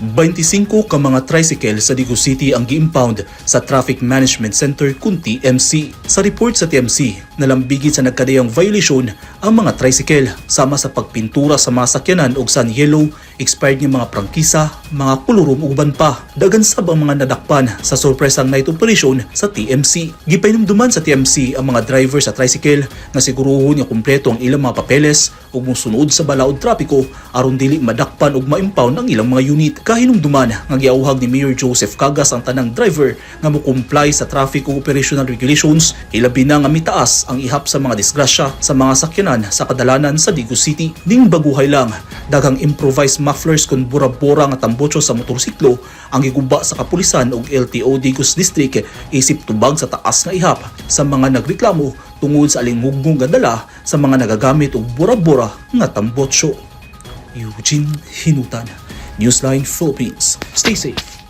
25 ka mga tricycle sa Digos City ang gi-impound sa Traffic Management Center kun TMC. Sa report sa TMC, nalambigit sa nagkadayang violation ang mga tricycle sama sa pagpintura sa mga sakyanan og sun yellow, expired nga mga prangkisa, mga kolorum ug uban pa. Dagan sab ang mga nadakpan sa sorpresang night operation sa TMC. Gipahinumduman sa TMC ang mga driver sa tricycle nga sigurohon nga kumpleto ang ilang mga papeles ug mosunod sa balaod trapiko aron dili madakpan ug ma-impound ang ilang mga unit. Kahinumduman nga giauhag ni Mayor Joseph Cagas ang tanang driver nga mo-comply sa traffic ug operational regulations, ilabi na nga mitaas ang ihap sa mga disgrasya sa mga sakyanan sa kadalanan sa Digos City. Ning baguhay lang, daghang improvised mufflers kon bura-bura nga tambotso sa motorsiklo ang giguba sa kapulisan ug LTO Digos District isip tubag sa taas nga ihap sa mga nagreklamo tungod sa alinghugmong nga dala sa mga nagagamit og bura-bura nga tambotso. Eugene Hinutan, Newsline Philippines. Stay safe.